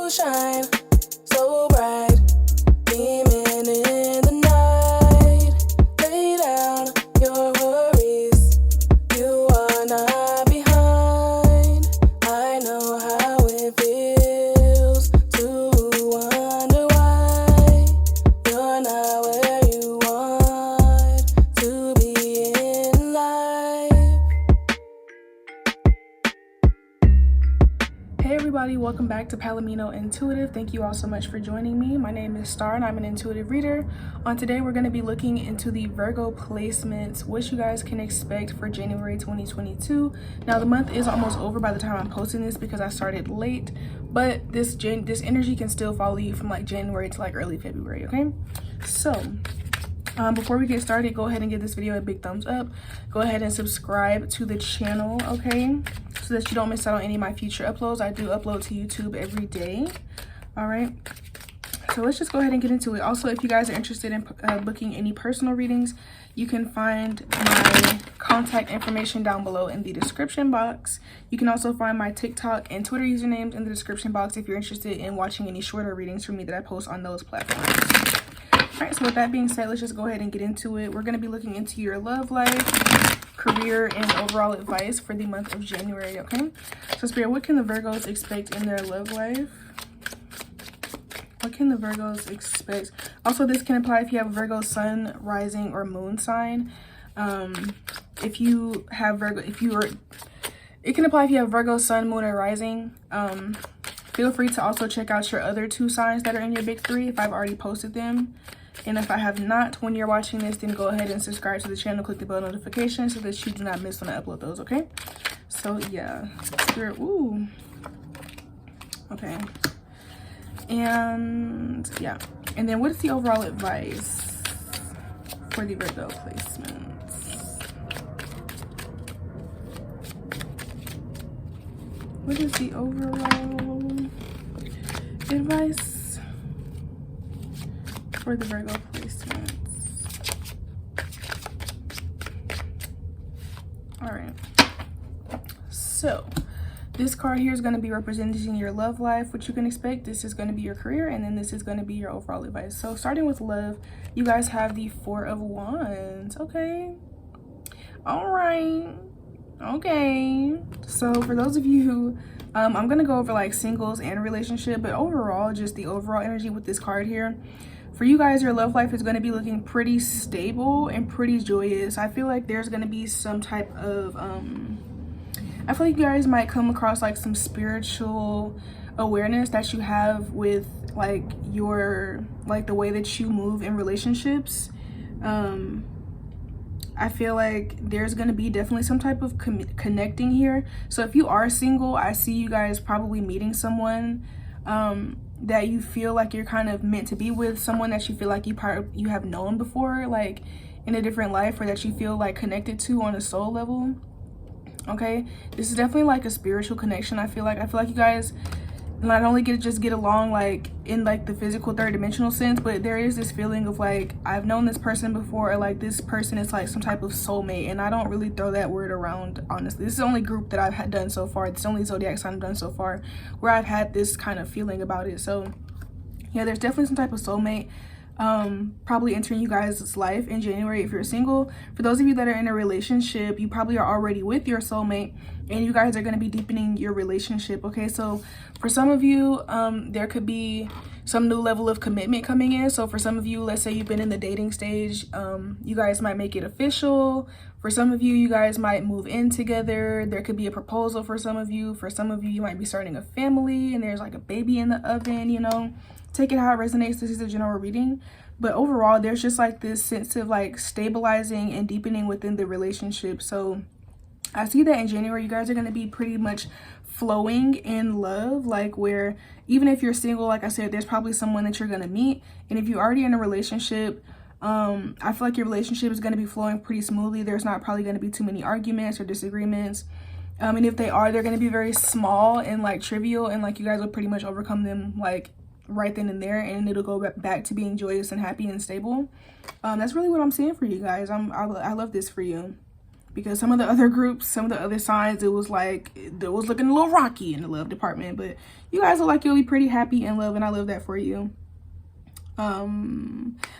shine so bright, beaming in the night. Lay down your worries, you are not behind. I know how it feels to wonder why you're not where you want to be in life. Hey everybody, welcome back to PalominoIntuitive. Thank you all so much for joining me. My name is Star and I'm an intuitive reader. On today, we're going to be looking into the Virgo placements, what you guys can expect for January 2022. Now, the month is almost over by the time I'm posting this because I started late, but this energy can still follow you from like January to like early February, okay? So, before we get started, go ahead and give this video a big thumbs up. Go ahead and subscribe to the channel, okay? So that you don't miss out on any of my future uploads. I do upload to YouTube every day, all right? So let's just go ahead and get into it. Also, if you guys are interested in booking any personal readings, you can find my contact information down below in the description box. You can also find my TikTok and Twitter usernames in the description box if you're interested in watching any shorter readings from me that I post on those platforms. All right, so with that being said, let's just go ahead and get into it. We're going to be looking into your love life, career, and overall advice for the month of January, okay? So Spirit, what can the Virgos expect in their love life? What can the Virgos expect? Also, this can apply if you have a Virgo sun, rising, or moon sign. If you have Virgo, it can apply if you have Virgo sun, moon, or rising. Feel free to also check out your other two signs that are in your big three if I've already posted them. And if I have not, when you're watching this, then go ahead and subscribe to the channel, click the bell notification so that you do not miss when I upload those, okay? So yeah, Spirit, ooh. Okay. And yeah. And then what is the overall advice for the Virgo placements? What is the overall advice for the Virgo placements? All right, so this card here is going to be representing your love life, what you can expect. This is going to be your career, and then this is going to be your overall advice. So starting with love, you guys have the Four of Wands. Okay, all right, okay. So for those of you who I'm gonna go over like singles and relationship, but overall, just the overall energy with this card here. For you guys, your love life is going to be looking pretty stable and pretty joyous. I feel like there's going to be some type of, I feel like you guys might come across like some spiritual awareness that you have with like your, like the way that you move in relationships. I feel like there's going to be definitely some type of connecting here. So if you are single, I see you guys probably meeting someone, that you feel like you're kind of meant to be with, someone that you feel like you have known before, like in a different life, or that you feel like connected to on a soul level. Okay, this is definitely like a spiritual connection. I feel like you guys not only get along like in like the physical third dimensional sense, but there is this feeling of like, I've known this person before, or like this person is like some type of soulmate. And I don't really throw that word around, honestly. This is the only group that I've done so far. It's the only zodiac sign I've done so far where I've had this kind of feeling about it. So yeah, there's definitely some type of soulmate probably entering you guys' life in January if you're single. For those of you that are in a relationship, you probably are already with your soulmate and you guys are going to be deepening your relationship. Okay, so for some of you, there could be some new level of commitment coming in. So for some of you, let's say you've been in the dating stage, you guys might make it official. For some of you, you guys might move in together. There could be a proposal for some of you. For some of you, you might be starting a family and there's like a baby in the oven, you know. Take it how it resonates. This is a general reading, but overall there's just like this sense of like stabilizing and deepening within the relationship. So I see that in January you guys are going to be pretty much flowing in love, like where even if you're single, like I said, there's probably someone that you're going to meet. And if you're already in a relationship, I feel like your relationship is going to be flowing pretty smoothly. There's not probably going to be too many arguments or disagreements. And if they are, they're going to be very small and like trivial, and like you guys will pretty much overcome them like right then and there, and it'll go back to being joyous and happy and stable. That's really what I'm seeing for you guys. I love this for you. because some of the other groups, some of the other signs, it was like it was looking a little rocky in the love department. But you guys look like you'll be pretty happy in love, and I love that for you. I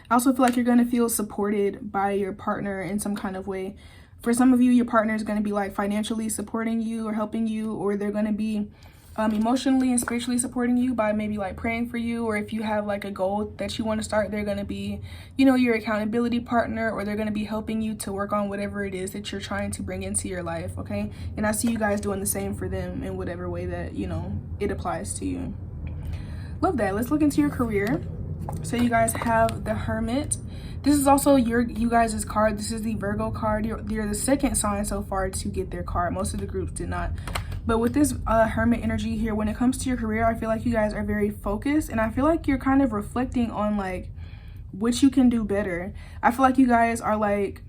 also feel like you're going to feel supported by your partner in some kind of way. For some of you, your partner is going to be like financially supporting you or helping you, or they're going to be emotionally and spiritually supporting you by maybe like praying for you, or if you have like a goal that you want to start, they're going to be, you know, your accountability partner, or they're going to be helping you to work on whatever it is that you're trying to bring into your life. Okay, and I see you guys doing the same for them in whatever way that, you know, it applies to you. Love that. Let's look into your career. So you guys have the Hermit. This is also you guys' card. This is the Virgo card. You're the second sign so far to get their card. Most of the groups did not. But with this Hermit energy here, when it comes to your career, I feel like you guys are very focused, and I feel like you're kind of reflecting on like what you can do better. I feel like you guys are like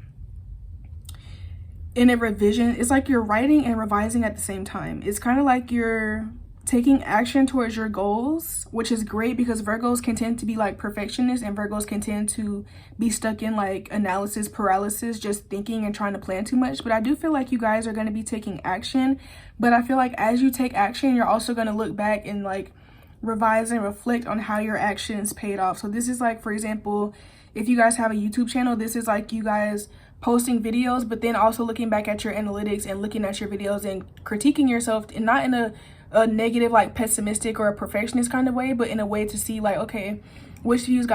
in a revision. It's like you're writing and revising at the same time. It's kind of like you're taking action towards your goals, which is great because Virgos can tend to be like perfectionists, and Virgos can tend to be stuck in like analysis paralysis, just thinking and trying to plan too much. But I do feel like you guys are going to be taking action. But I feel like as you take action, you're also going to look back and like revise and reflect on how your actions paid off. So this is like, for example, if you guys have a YouTube channel, this is like you guys posting videos, but then also looking back at your analytics and looking at your videos and critiquing yourself, and not in a negative, like pessimistic or a perfectionist kind of way, but in a way to see like, okay, which videos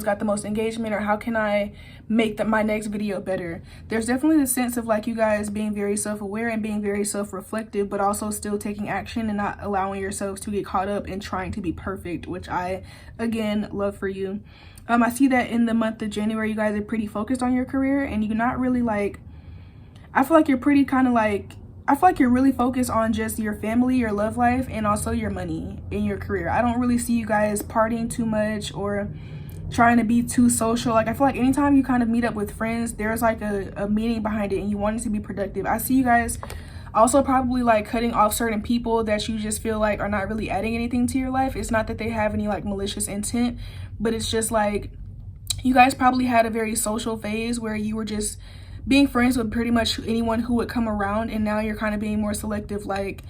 got the most engagement, or how can I make my next video better. There's definitely the sense of like you guys being very self-aware and being very self-reflective, but also still taking action and not allowing yourselves to get caught up in trying to be perfect, which I again love for you. I see that in the month of January, you guys are pretty focused on your career, and you're not really like, I feel like you're pretty kind of like, I feel like you're really focused on just your family, your love life, and also your money in your career. I don't really see you guys partying too much or trying to be too social. Like I feel like anytime you kind of meet up with friends, there's like a meaning behind it, and you want it to be productive. I see you guys also probably like cutting off certain people that you just feel like are not really adding anything to your life. It's not that they have any like malicious intent, but it's just like you guys probably had a very social phase where you were just being friends with pretty much anyone who would come around, and now you're kind of being more selective. Like,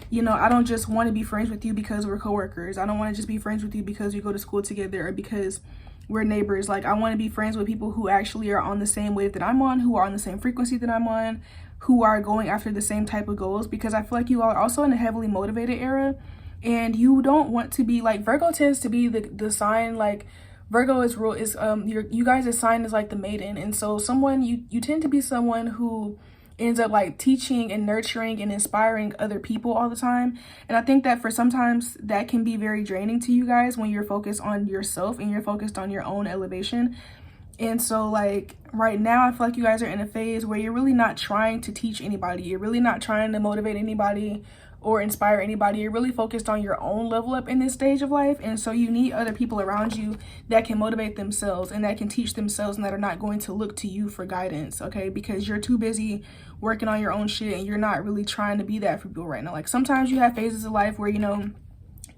you know, I don't just want to be friends with you because we're coworkers. I don't want to just be friends with you because we go to school together or because we're neighbors. Like, I want to be friends with people who actually are on the same wave that I'm on, who are on the same frequency that I'm on, who are going after the same type of goals, because I feel like you are also in a heavily motivated era, and you don't want to be like, Virgo tends to be the sign, like Virgo is you guys' sign is like the maiden, and so you tend to be someone who ends up like teaching and nurturing and inspiring other people all the time. And I think that for sometimes that can be very draining to you guys when you're focused on yourself and you're focused on your own elevation. And so like right now, I feel like you guys are in a phase where you're really not trying to teach anybody. You're really not trying to motivate anybody or inspire anybody. You're really focused on your own level up in this stage of life. And so you need other people around you that can motivate themselves and that can teach themselves and that are not going to look to you for guidance, okay? Because you're too busy working on your own shit and you're not really trying to be that for people right now. Like sometimes you have phases of life where, you know,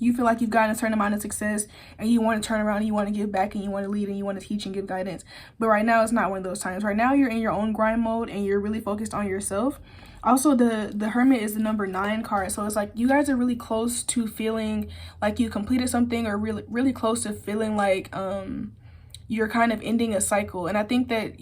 you feel like you've gotten a certain amount of success and you want to turn around and you want to give back and you want to lead and you want to teach and give guidance. But right now, it's not one of those times. Right now, you're in your own grind mode and you're really focused on yourself. Also, the Hermit is the number 9 card. So it's like you guys are really close to feeling like you completed something, or really, really close to feeling like you're kind of ending a cycle. And I think that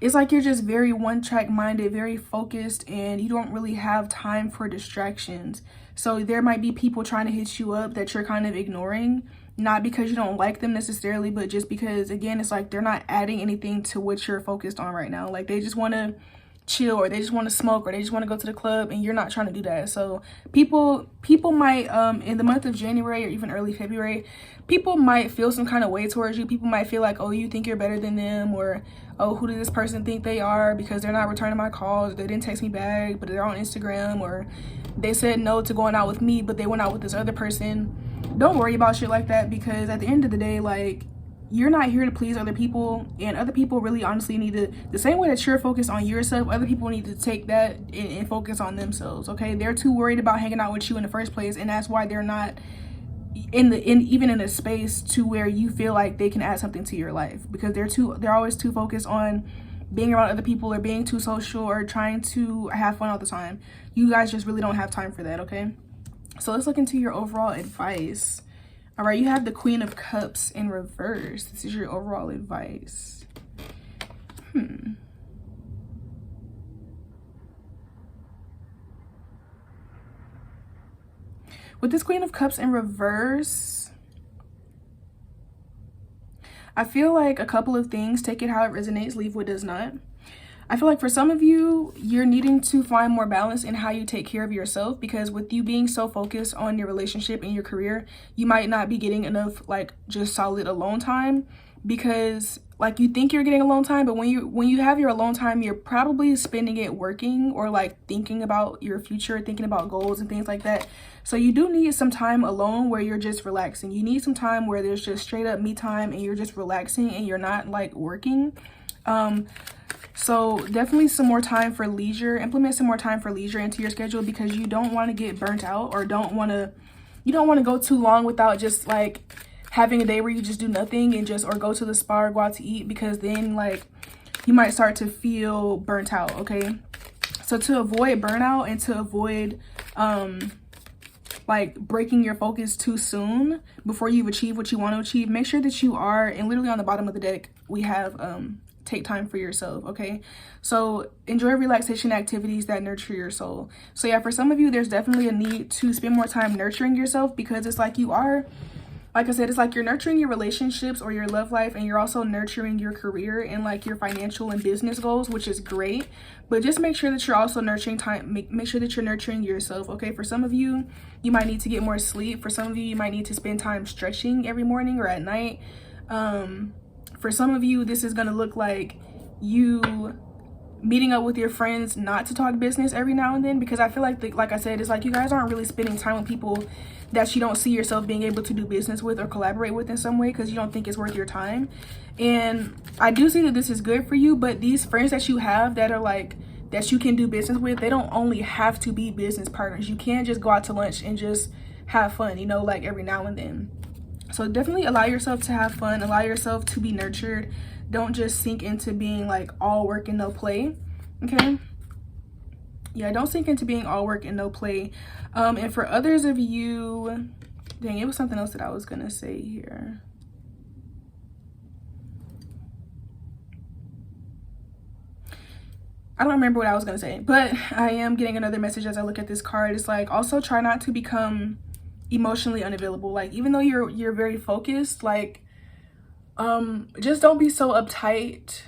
it's like you're just very one-track minded, very focused, and you don't really have time for distractions. So there might be people trying to hit you up that you're kind of ignoring, not because you don't like them necessarily, but just because, again, it's like they're not adding anything to what you're focused on right now. Like they just want to chill, or they just want to smoke, or they just want to go to the club, and you're not trying to do that. So people might in the month of January or even early February, people might feel some kind of way towards you. People might feel like, oh, you think you're better than them, or oh, who does this person think they are because they're not returning my calls, they didn't text me back, but they're on Instagram, or they said no to going out with me but they went out with this other person. Don't worry about shit like that, because at the end of the day, like, you're not here to please other people, and other people really honestly need to, the same way that you're focused on yourself, other people need to take that and focus on themselves, okay? They're too worried about hanging out with you in the first place, and that's why they're not even in a space to where you feel like they can add something to your life, because they're always too focused on being around other people or being too social or trying to have fun all the time. You guys just really don't have time for that, okay? So let's look into your overall advice. All right, you have the Queen of Cups in reverse. This is your overall advice. With this Queen of Cups in reverse, I feel like a couple of things. Take it how it resonates, leave what does not. I feel like for some of you, you're needing to find more balance in how you take care of yourself, because with you being so focused on your relationship and your career, you might not be getting enough like just solid alone time, because like you think you're getting alone time, but when you have your alone time, you're probably spending it working or like thinking about your future, thinking about goals and things like that. So you do need some time alone where you're just relaxing. You need some time where there's just straight up me time and you're just relaxing and you're not like working. So definitely some more time for leisure. Implement some more time for leisure into your schedule, because you don't want to get burnt out, or you don't want to go too long without just like having a day where you just do nothing and just, or go to the spa or go out to eat, because then like you might start to feel burnt out, okay? So to avoid burnout and to avoid like breaking your focus too soon before you've achieved what you want to achieve, make sure that you are, and literally on the bottom of the deck we have take time for yourself, okay? So enjoy relaxation activities that nurture your soul. So yeah, for some of you, there's definitely a need to spend more time nurturing yourself, because it's like you are, like I said, it's like you're nurturing your relationships or your love life, and you're also nurturing your career and like your financial and business goals, which is great. But just make sure that you're also nurturing time, make sure that you're nurturing yourself, okay? For some of you, you might need to get more sleep. For some of you, you might need to spend time stretching every morning or at night. For some of you, this is going to look like you meeting up with your friends not to talk business every now and then, because I feel like I said, it's like you guys aren't really spending time with people that you don't see yourself being able to do business with or collaborate with in some way, because you don't think it's worth your time. And I do see that this is good for you, but these friends that you have that are like, that you can do business with, they don't only have to be business partners. You can't just go out to lunch and just have fun, you know, like every now and then. So definitely allow yourself to have fun, allow yourself to be nurtured. Don't just sink into being like all work and no play, okay? Yeah, don't sink into being all work and no play. And for others of you, dang, it was something else that I was gonna say here. I don't remember what I was gonna say, but I am getting another message as I look at this card. It's like, also try not to become emotionally unavailable. Like, even though you're very focused, like just don't be so uptight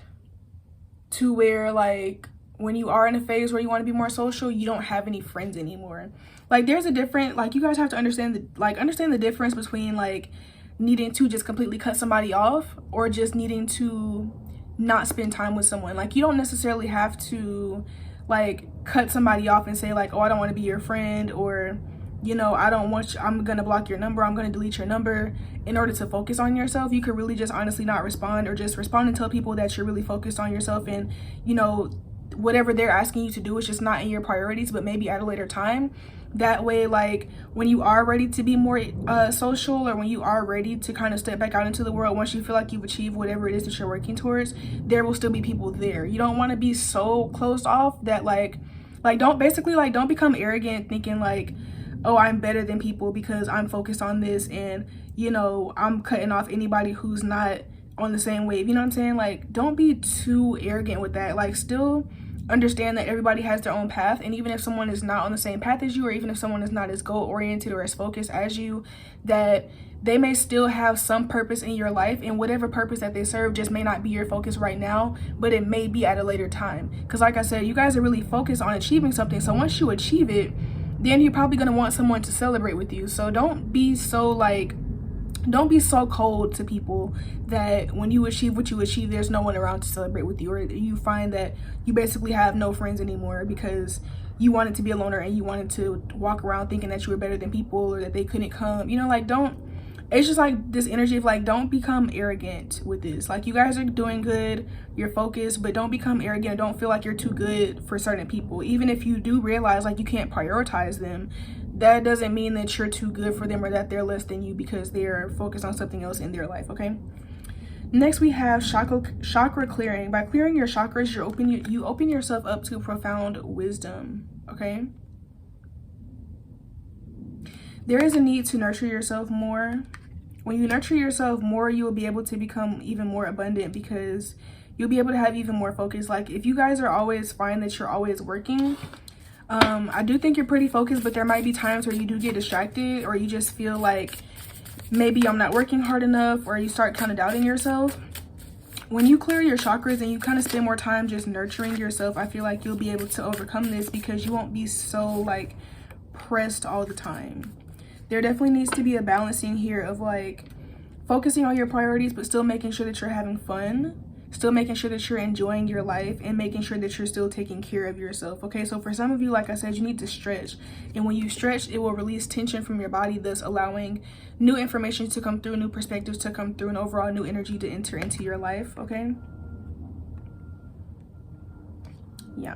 to where like when you are in a phase where you want to be more social, you don't have any friends anymore. Like, there's a different, like, you guys have to understand the difference between like needing to just completely cut somebody off or just needing to not spend time with someone. Like, you don't necessarily have to like cut somebody off and say like, oh, I don't want to be your friend, or, you know, I don't want you, I'm gonna block your number, I'm gonna delete your number, in order to focus on yourself. You could really just honestly not respond, or just respond and tell people that you're really focused on yourself, and, you know, whatever they're asking you to do is just not in your priorities, but maybe at a later time. That way, like, when you are ready to be more social, or when you are ready to kind of step back out into the world, once you feel like you've achieved whatever it is that you're working towards, there will still be people there. You don't want to be so closed off that like don't become arrogant thinking like, oh, I'm better than people because I'm focused on this, and, you know, I'm cutting off anybody who's not on the same wave. You know what I'm saying? Like, don't be too arrogant with that. Like, still understand that everybody has their own path, and even if someone is not on the same path as you, or even if someone is not as goal oriented or as focused as you, that they may still have some purpose in your life, and whatever purpose that they serve just may not be your focus right now, but it may be at a later time. Because like I said, you guys are really focused on achieving something, so once you achieve it, then you're probably going to want someone to celebrate with you. So don't be so cold to people that when you achieve what you achieve, there's no one around to celebrate with you, or you find that you basically have no friends anymore because you wanted to be a loner and you wanted to walk around thinking that you were better than people, or that they couldn't come, you know, like, it's just like this energy of like, don't become arrogant with this. Like, you guys are doing good, you're focused, but don't become arrogant. Don't feel like you're too good for certain people. Even if you do realize like you can't prioritize them, that doesn't mean that you're too good for them or that they're less than you because they're focused on something else in their life, okay? Next, we have chakra clearing. By clearing your chakras, you open yourself up to profound wisdom, okay? There is a need to nurture yourself more. When you nurture yourself more, you will be able to become even more abundant because you'll be able to have even more focus. Like, if you guys are always find that you're always working, I do think you're pretty focused, but there might be times where you do get distracted, or you just feel like maybe I'm not working hard enough, or you start kind of doubting yourself. When you clear your chakras and you kind of spend more time just nurturing yourself, I feel like you'll be able to overcome this because you won't be so like pressed all the time. There definitely needs to be a balancing here of like focusing on your priorities, but still making sure that you're having fun, still making sure that you're enjoying your life, and making sure that you're still taking care of yourself. Okay, so for some of you, like I said, you need to stretch, and when you stretch, it will release tension from your body, thus allowing new information to come through, new perspectives to come through, and overall new energy to enter into your life. Okay, yeah,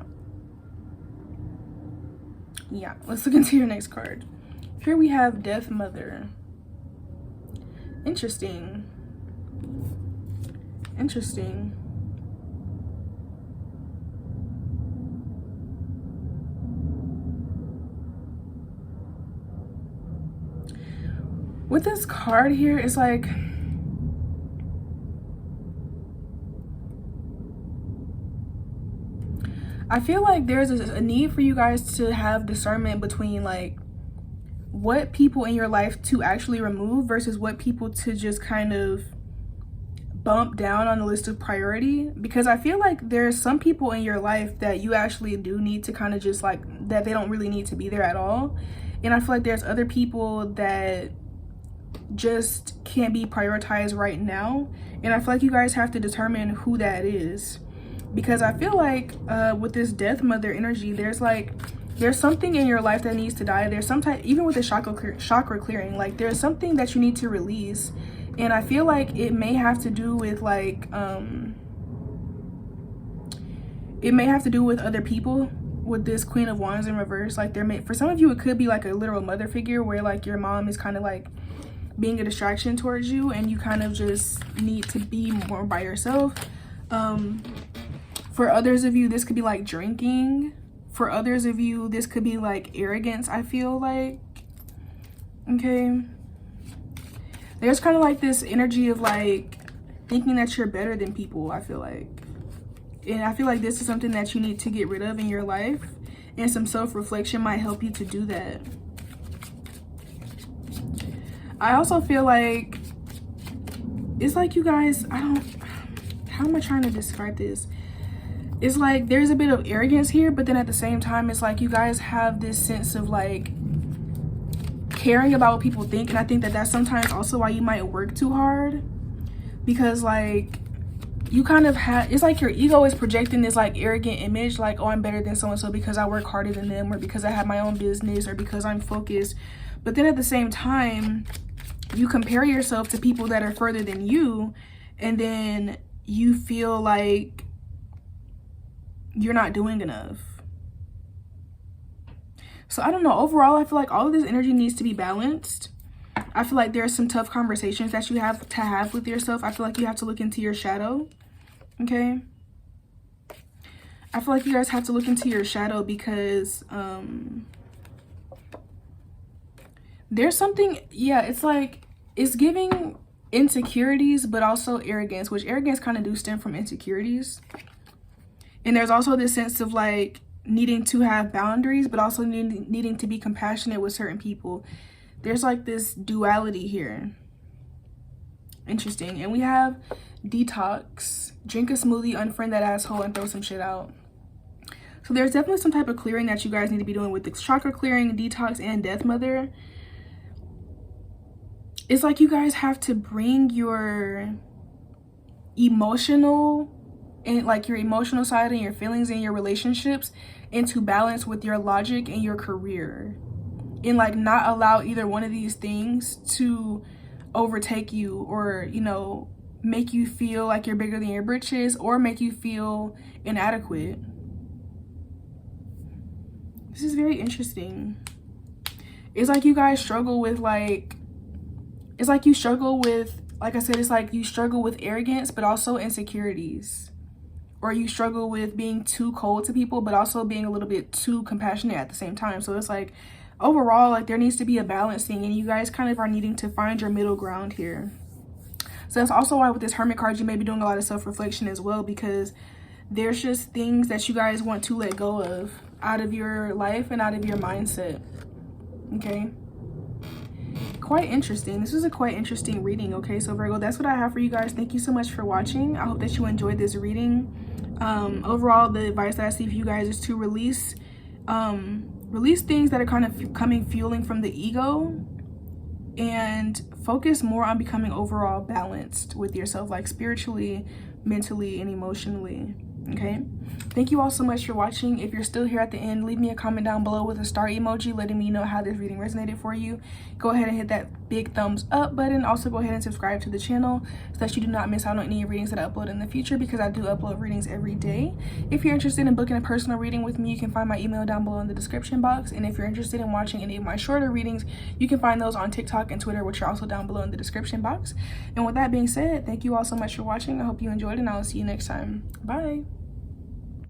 let's look into your next card. Here we have Death Mother. Interesting. With this card here, it's like I feel like there's a need for you guys to have discernment between like what people in your life to actually remove versus what people to just kind of bump down on the list of priority, because I feel like there's some people in your life that you actually do need to kind of just like that they don't really need to be there at all, and I feel like there's other people that just can't be prioritized right now, and I feel like you guys have to determine who that is, because I feel like with this Death Mother energy, there's something in your life that needs to die. There's some type, even with the chakra clearing, like there's something that you need to release. And I feel like it may have to do with like, it may have to do with other people with this Queen of Wands in reverse. Like for some of you, it could be like a literal mother figure where like your mom is kind of like being a distraction towards you and you kind of just need to be more by yourself. For others of you, this could be like drinking. For others of you, this could be like arrogance, I feel like. Okay. There's kind of like this energy of like thinking that you're better than people, I feel like. And I feel like this is something that you need to get rid of in your life. And some self-reflection might help you to do that. I also feel like it's like you guys, how am I trying to describe this? It's like there's a bit of arrogance here, but then at the same time, it's like you guys have this sense of like caring about what people think. And I think that that's sometimes also why you might work too hard, because like you kind of have, it's like your ego is projecting this like arrogant image, like, oh, I'm better than so-and-so because I work harder than them, or because I have my own business, or because I'm focused. But then at the same time, you compare yourself to people that are further than you, and then you feel like you're not doing enough. So I don't know, overall I feel like all of this energy needs to be balanced. I feel like there's some tough conversations that you have to have with yourself. I feel like you have to look into your shadow. Okay, I feel like you guys have to look into your shadow because there's something, yeah, it's like it's giving insecurities but also arrogance, which arrogance kind of do stem from insecurities. And there's also this sense of like needing to have boundaries, but also needing to be compassionate with certain people. There's like this duality here. Interesting. And we have detox. Drink a smoothie, unfriend that asshole, and throw some shit out. So there's definitely some type of clearing that you guys need to be doing with the chakra clearing, detox, and Death Mother. It's like you guys have to bring your emotional and like your emotional side and your feelings and your relationships into balance with your logic and your career, and like not allow either one of these things to overtake you, or you know, make you feel like you're bigger than your britches, or make you feel inadequate. This is very interesting. It's like you guys struggle with like, it's like you struggle with like I said, it's like you struggle with arrogance, but also insecurities. Or you struggle with being too cold to people, but also being a little bit too compassionate at the same time. So it's like, overall, like there needs to be a balancing, and you guys kind of are needing to find your middle ground here. So that's also why with this Hermit card, you may be doing a lot of self-reflection as well, because there's just things that you guys want to let go of out of your life and out of your mindset. Okay. Quite interesting. This was a quite interesting reading. Okay, so Virgo, that's what I have for you guys. Thank you so much for watching. I hope that you enjoyed this reading. Overall, the advice that I see for you guys is to release things that are kind of fueling from the ego, and focus more on becoming overall balanced with yourself, like spiritually, mentally, and emotionally. Okay, thank you all so much for watching. If you're still here at the end, leave me a comment down below with a star emoji letting me know how this reading resonated for you. Go ahead and hit that big thumbs up button. Also go ahead and subscribe to the channel so that you do not miss out on any readings that I upload in the future, because I do upload readings every day. If you're interested in booking a personal reading with me, you can find my email down below in the description box. And if you're interested in watching any of my shorter readings, you can find those on TikTok and Twitter, which are also down below in the description box. And with that being said, thank you all so much for watching. I hope you enjoyed, and I will see you next time. Bye.